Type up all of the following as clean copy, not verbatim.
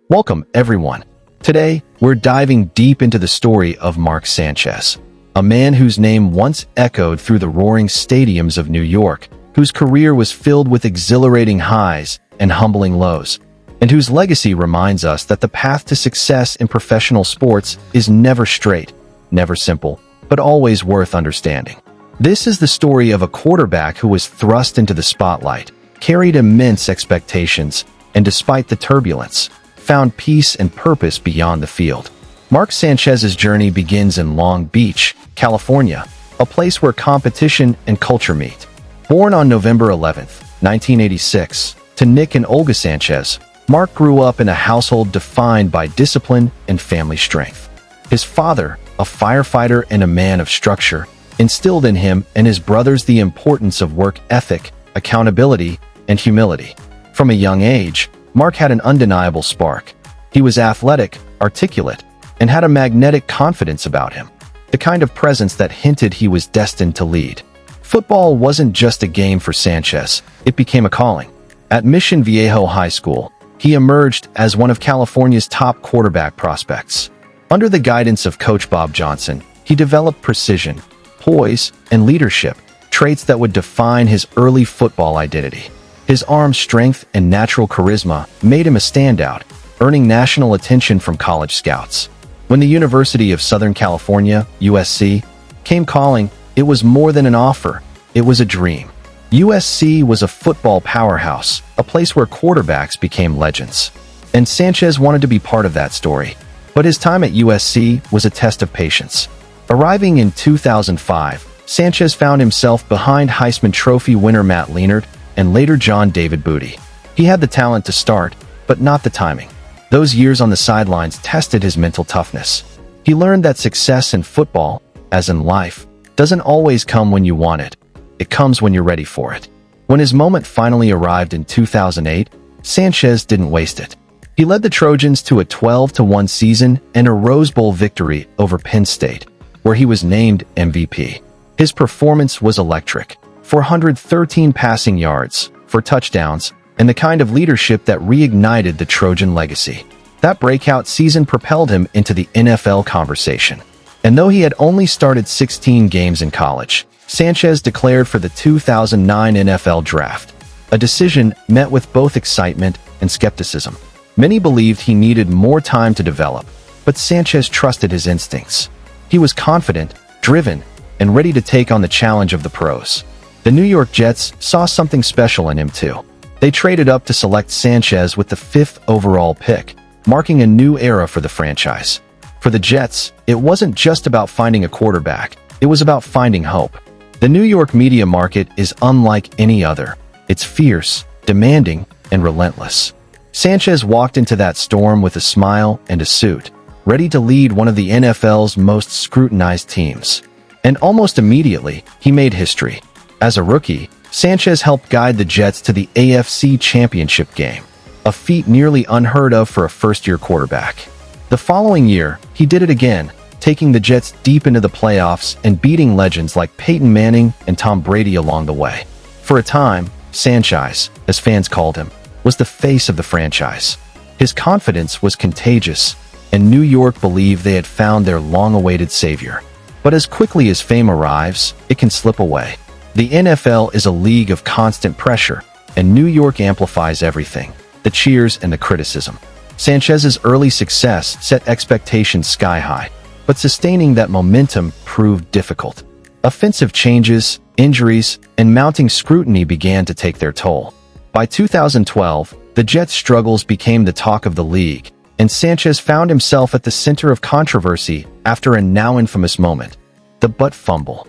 Welcome, everyone. Today, we're diving deep into the story of Mark Sanchez, a man whose name once echoed through the roaring stadiums of New York, whose career was filled with exhilarating highs and humbling lows, and whose legacy reminds us that the path to success in professional sports is never straight, never simple, but always worth understanding. This is the story of a quarterback who was thrust into the spotlight, carried immense expectations, and despite the turbulence, found peace and purpose beyond the field. Mark Sanchez's journey begins in Long Beach, California, a place where competition and culture meet. Born on November 11, 1986, to Nick and Olga Sanchez, Mark grew up in a household defined by discipline and family strength. His father, a firefighter and a man of structure, instilled in him and his brothers the importance of work ethic, accountability, and humility. From a young age, Mark had an undeniable spark. He was athletic, articulate, and had a magnetic confidence about him, the kind of presence that hinted he was destined to lead. Football wasn't just a game for Sanchez, it became a calling. At Mission Viejo High School, he emerged as one of California's top quarterback prospects. Under the guidance of Coach Bob Johnson, he developed precision, poise, and leadership, traits that would define his early football identity. His arm strength and natural charisma made him a standout, earning national attention from college scouts. When the University of Southern California, USC, came calling, it was more than an offer, it was a dream. USC was a football powerhouse, a place where quarterbacks became legends. And Sanchez wanted to be part of that story. But his time at USC was a test of patience. Arriving in 2005, Sanchez found himself behind Heisman Trophy winner Matt Leinart and later John David Booty. He had the talent to start, but not the timing. Those years on the sidelines tested his mental toughness. He learned that success in football, as in life, doesn't always come when you want it. It comes when you're ready for it. When his moment finally arrived in 2008, Sanchez didn't waste it. He led the Trojans to a 12-1 season and a Rose Bowl victory over Penn State, where he was named MVP. His performance was electric. 413 passing yards, 4 touchdowns, and the kind of leadership that reignited the Trojan legacy. That breakout season propelled him into the NFL conversation. And though he had only started 16 games in college, Sanchez declared for the 2009 NFL Draft, a decision met with both excitement and skepticism. Many believed he needed more time to develop, but Sanchez trusted his instincts. He was confident, driven, and ready to take on the challenge of the pros. The New York Jets saw something special in him too. They traded up to select Sanchez with the 5th overall pick, marking a new era for the franchise. For the Jets, it wasn't just about finding a quarterback, it was about finding hope. The New York media market is unlike any other. It's fierce, demanding, and relentless. Sanchez walked into that storm with a smile and a suit, ready to lead one of the NFL's most scrutinized teams. And almost immediately, he made history. As a rookie, Sanchez helped guide the Jets to the AFC Championship Game, a feat nearly unheard of for a first-year quarterback. The following year, he did it again, taking the Jets deep into the playoffs and beating legends like Peyton Manning and Tom Brady along the way. For a time, Sanchez, as fans called him, was the face of the franchise. His confidence was contagious, and New York believed they had found their long-awaited savior. But as quickly as fame arrives, it can slip away. The NFL is a league of constant pressure, and New York amplifies everything, the cheers and the criticism. Sanchez's early success set expectations sky high, but sustaining that momentum proved difficult. Offensive changes, injuries, and mounting scrutiny began to take their toll. By 2012, the Jets' struggles became the talk of the league, and Sanchez found himself at the center of controversy after a now infamous moment, the butt fumble.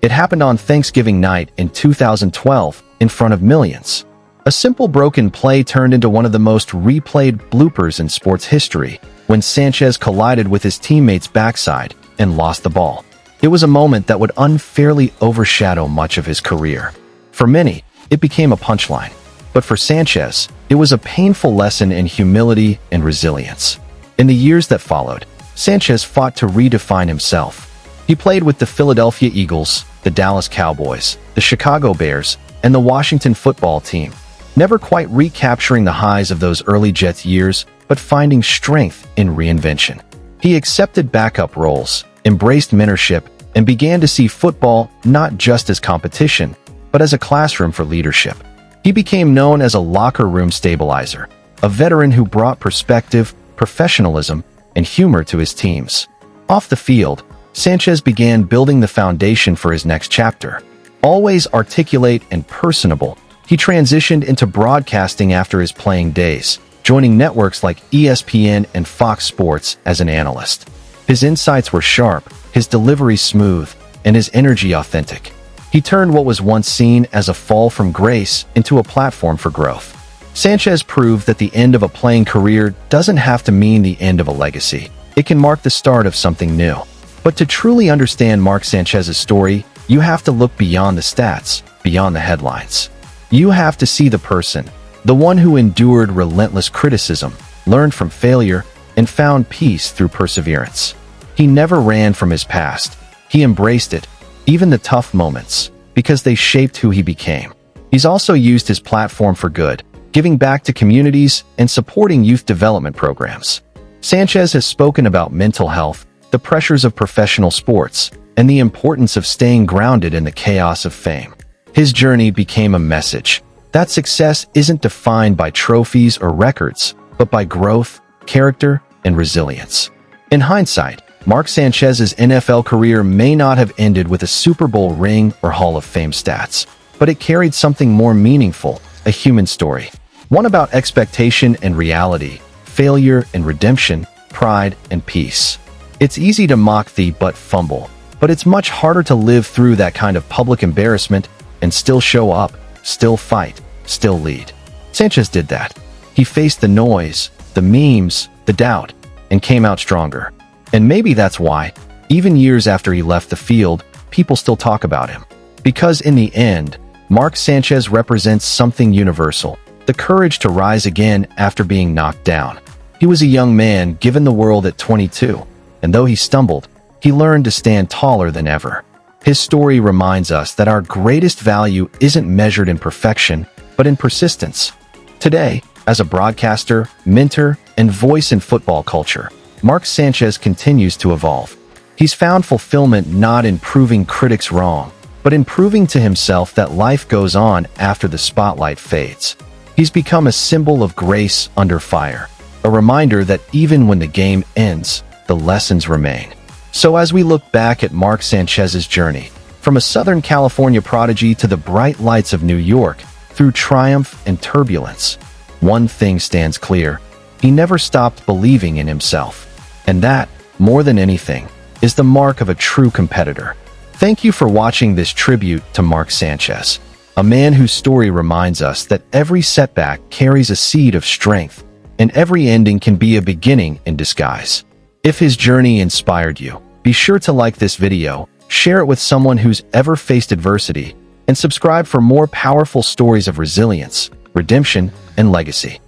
It happened on Thanksgiving night in 2012 in front of millions. A simple broken play turned into one of the most replayed bloopers in sports history when Sanchez collided with his teammate's backside and lost the ball. It was a moment that would unfairly overshadow much of his career. For many, it became a punchline. But for Sanchez, it was a painful lesson in humility and resilience. In the years that followed, Sanchez fought to redefine himself. He played with the Philadelphia Eagles, the Dallas Cowboys, the Chicago Bears, and the Washington football team. never quite recapturing the highs of those early Jets years, but finding strength in reinvention. He accepted backup roles, embraced mentorship, and began to see football not just as competition, but as a classroom for leadership. He became known as a locker room stabilizer, a veteran who brought perspective, professionalism, and humor to his teams. Off the field, Sanchez began building the foundation for his next chapter. Always articulate and personable, he transitioned into broadcasting after his playing days, joining networks like ESPN and Fox Sports as an analyst. His insights were sharp, his delivery smooth, and his energy authentic. He turned what was once seen as a fall from grace into a platform for growth. Sanchez proved that the end of a playing career doesn't have to mean the end of a legacy. It can mark the start of something new. But to truly understand Mark Sanchez's story, you have to look beyond the stats, beyond the headlines. You have to see the person, the one who endured relentless criticism, learned from failure, and found peace through perseverance. He never ran from his past. He embraced it, even the tough moments, because they shaped who he became. He's also used his platform for good, giving back to communities and supporting youth development programs. Sanchez has spoken about mental health, the pressures of professional sports, and the importance of staying grounded in the chaos of fame. His journey became a message that success isn't defined by trophies or records, but by growth, character, and resilience. In hindsight, Mark Sanchez's NFL career may not have ended with a Super Bowl ring or Hall of Fame stats, but it carried something more meaningful, a human story. One about expectation and reality, failure and redemption, pride and peace. It's easy to mock the but fumble, but it's much harder to live through that kind of public embarrassment and still show up, still fight, still lead. Sanchez did that. He faced the noise, the memes, the doubt, and came out stronger. And maybe that's why, even years after he left the field, people still talk about him. Because in the end, Mark Sanchez represents something universal, the courage to rise again after being knocked down. He was a young man given the world at 22, and though he stumbled, he learned to stand taller than ever. His story reminds us that our greatest value isn't measured in perfection, but in persistence. Today, as a broadcaster, mentor, and voice in football culture, Mark Sanchez continues to evolve. He's found fulfillment not in proving critics wrong, but in proving to himself that life goes on after the spotlight fades. He's become a symbol of grace under fire, a reminder that even when the game ends, the lessons remain. So as we look back at Mark Sanchez's journey, from a Southern California prodigy to the bright lights of New York, through triumph and turbulence, one thing stands clear: he never stopped believing in himself. And that, more than anything, is the mark of a true competitor. Thank you for watching this tribute to Mark Sanchez, a man whose story reminds us that every setback carries a seed of strength, and every ending can be a beginning in disguise. If his journey inspired you, be sure to like this video, share it with someone who's ever faced adversity, and subscribe for more powerful stories of resilience, redemption, and legacy.